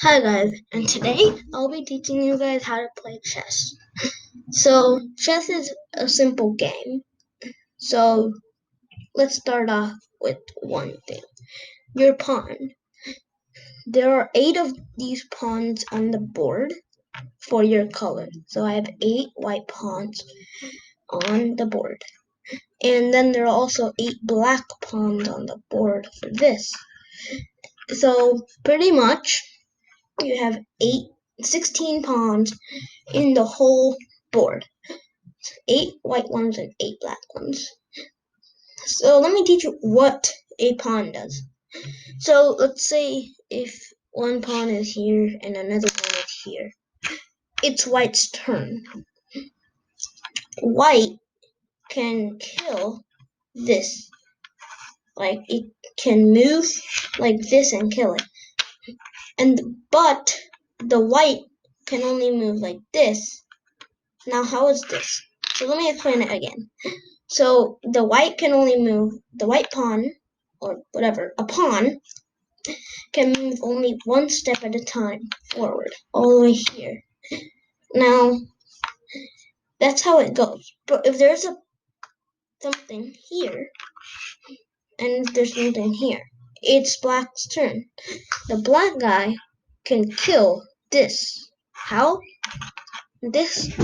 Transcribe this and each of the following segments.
Hi guys, and today I'll be teaching you guys how to play chess. So, chess is a simple game. So, let's start off with one thing. Your pawn. There are 8 of these pawns on the board for your color. So, I have 8 white pawns on the board. And then there are also 8 black pawns on the board for this. So, pretty much you have 16 pawns in the whole board. 8 white ones and 8 black ones. So let me teach you what a pawn does. So let's say if one pawn is here and another pawn is here. It's white's turn. White can kill this. Like it can move like this and kill it. But the white can only move like this. Now how is this? So let me explain it again. So the white can only move, the white pawn, or whatever, a pawn, can move only one step at a time forward, all the way here. Now, that's how it goes. But if there's something here, and there's something here, it's black's turn. The black guy can kill this. How? This,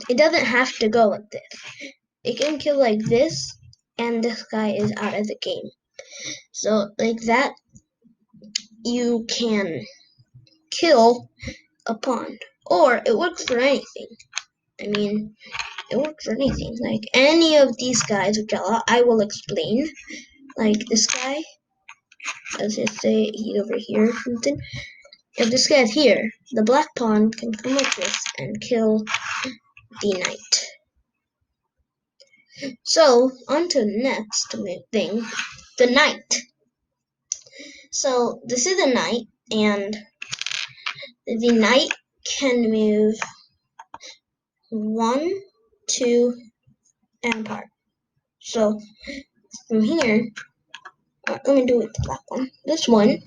it doesn't have to go like this. It can kill like this, and this guy is out of the game. So, like that, you can kill a pawn. Or it works for anything. I mean, it works for anything. Like any of these guys, which I will explain. Like this guy, let's just say he's over here or something. If this guy's here, the black pawn can come like this and kill the knight. So, on to the next thing, the knight. So, this is a knight, and the knight can move 1, 2, and apart. So, from here, let me do it the black one. This one,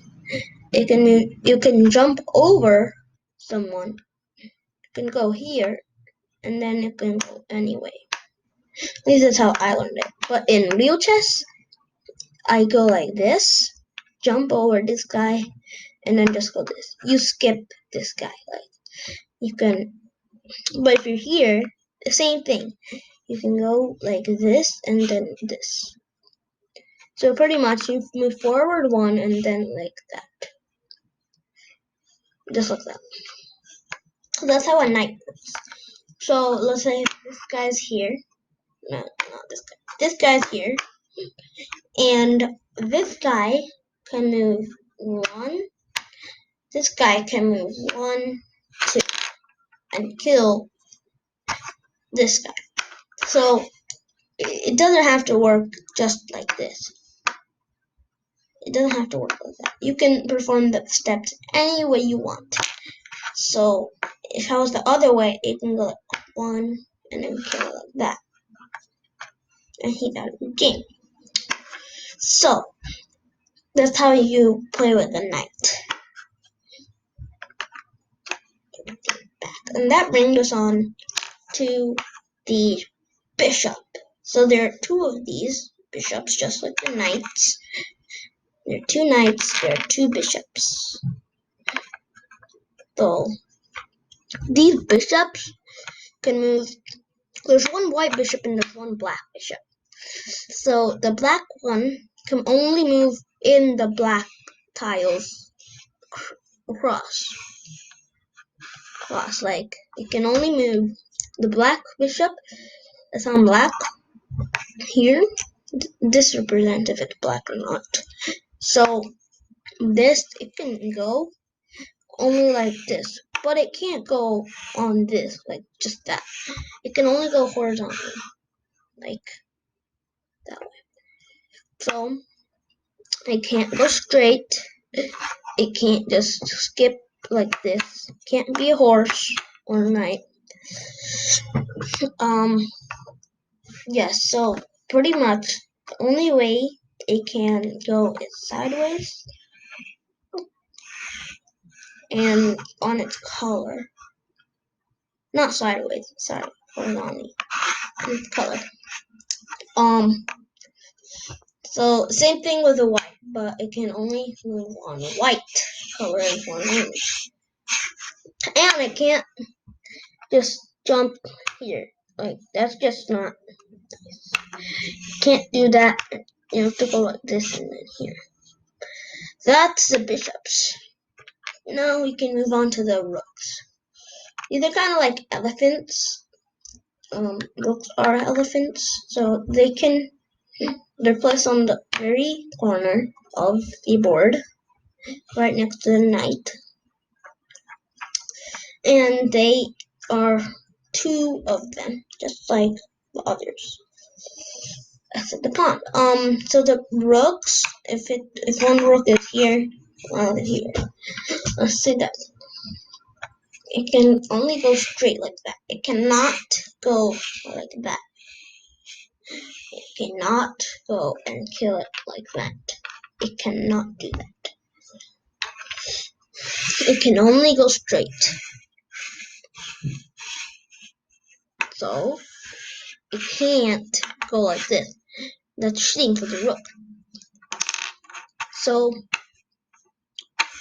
it can move, you can jump over someone. You can go here, and then you can go anyway. This is how I learned it. But in real chess, I go like this, jump over this guy, and then just go this. You skip this guy. Like you can, but if you're here, the same thing. You can go like this and then this. So pretty much you move forward one and then like that. Just like that. So that's how a knight works. So let's say this guy's here. No, not this guy. This guy's here. And this guy can move 1. This guy can move 1, 2, and kill this guy. So it doesn't have to work just like this. It doesn't have to work like that. You can perform the steps any way you want. So if I was the other way, it can go like 1 and then kill it like that. And he's out of the game. So that's how you play with the knight. And that brings us on to the bishop. So there are 2 of these bishops, just like the knights. There are 2 knights, there are 2 bishops. So these bishops can move. There's 1 white bishop and there's 1 black bishop. So the black one can only move in the black tiles across. Like it can only move the black bishop that's on black here. This represents if it's black or not. So this, it can go only like this, but it can't go on this, like just that. It can only go horizontally, like that way. So it can't go straight. It can't just skip like this. It can't be a horse or a knight. Yes, so pretty much the only way it can go is sideways and on its color. Not sideways, sorry, horizontally. Its color. So same thing with the white, but it can only move on white color in one only. And it can't just jump here. Like, that's just not nice. Can't do that. You have to go like this and then here. That's the bishops. Now we can move on to the rooks. These are kind of like elephants. Rooks are elephants, so they're placed on the very corner of the board, right next to the knight. And they are two of them, just like the others. Except the pawn. So the rooks, if one rook is here, one is here. Let's say that it can only go straight like that. It cannot go like that. It cannot go and kill it like that. It cannot do that. It can only go straight. So it can't go like this. That's cheating for the rook. So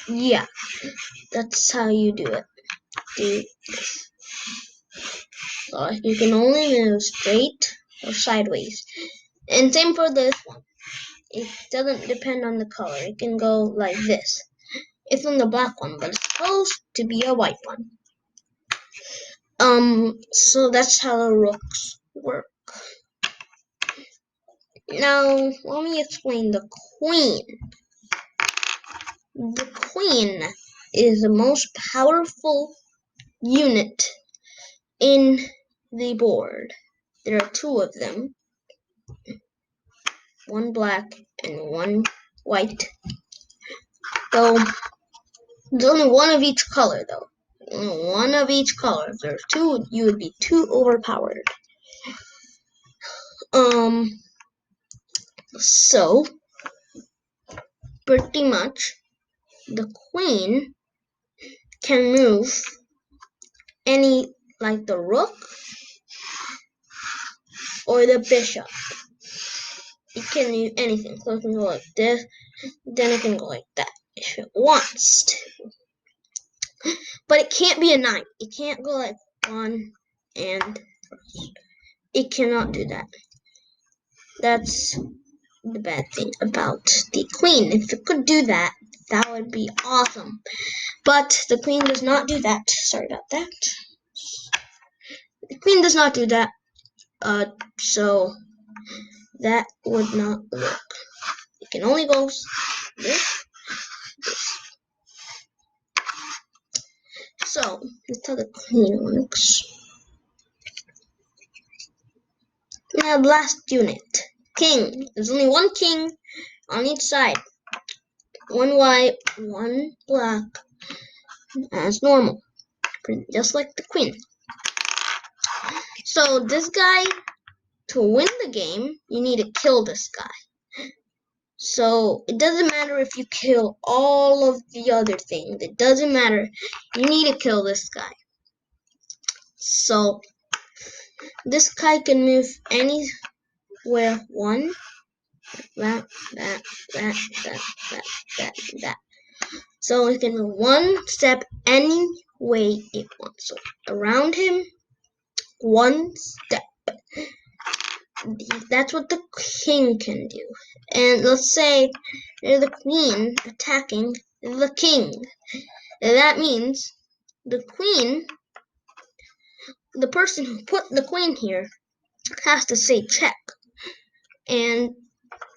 yeah, that's how you do it. Do this. So you can only move straight or sideways. And same for this one. It doesn't depend on the color. It can go like this. It's on the black one, but it's supposed to be a white one. So that's how the rooks work. Now, let me explain the queen. The queen is the most powerful unit in the board. There are two of them. One black and one white. So, there's only one of each color, though. Only one of each color. If there's two, you would be too overpowered. So, pretty much, the queen can move any, like the rook or the bishop. It can do anything. So it can go like this, then it can go like that if it wants to. But it can't be a knight. It can't go like one and it cannot do that. That's the bad thing about the queen. If it could do that, that would be awesome. But the queen does not do that. Sorry about that. The queen does not do that. So that would not work. It can only go this. So that's how the queen works. Now the last unit. King. There's only one king on each side. One white, one black, as normal. Just like the queen. So this guy, to win the game, you need to kill this guy. So it doesn't matter if you kill all of the other things. It doesn't matter. You need to kill this guy. So this guy can move anywhere. One, that. So it can move one step any way it wants. So around him, one step. That's what the king can do. And let's say there's the queen attacking the king. And that means the queen, the person who put the queen here, has to say check. And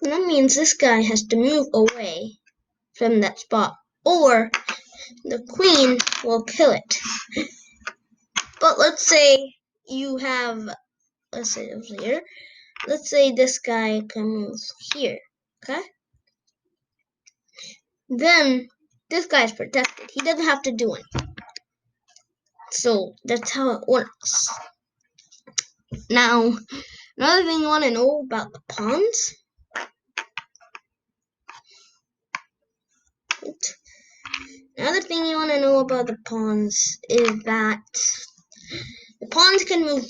that means this guy has to move away from that spot, or the queen will kill it. But let's say you have, let's say over here, let's say this guy can move here, okay? Then this guy's protected. He doesn't have to do anything. So that's how it works. Now, another thing you want to know about the pawns. Another thing you want to know about the pawns is that the pawns can move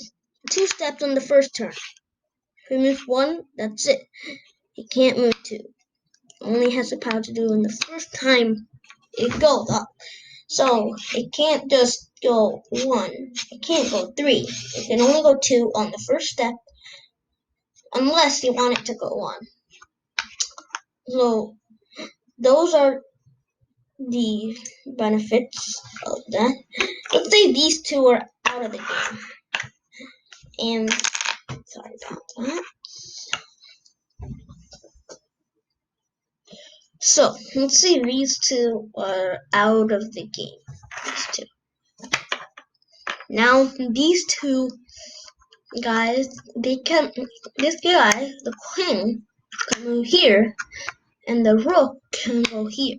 2 steps on the first turn. If he moves 1, that's it. He can't move 2. Only has the power to do in the first time it goes up. So it can't just go 1. It can't go 3. It can only go 2 on the first step, unless you want it to go 1. So those are the benefits of that. Let's say these 2 are out of the game. And sorry about that. So let's say these 2 are out of the game. These 2. Now these 2 guys, this guy, the king, can move here, and the rook can go here.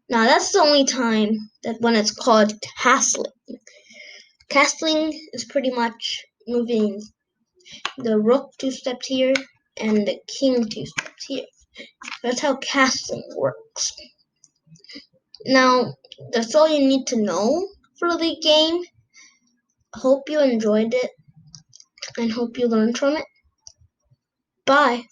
Now that's the only time that when it's called castling. Castling is pretty much moving the rook 2 steps here and the king 2 steps here. That's how castling works. Now, that's all you need to know for the game. Hope you enjoyed it and hope you learned from it. Bye.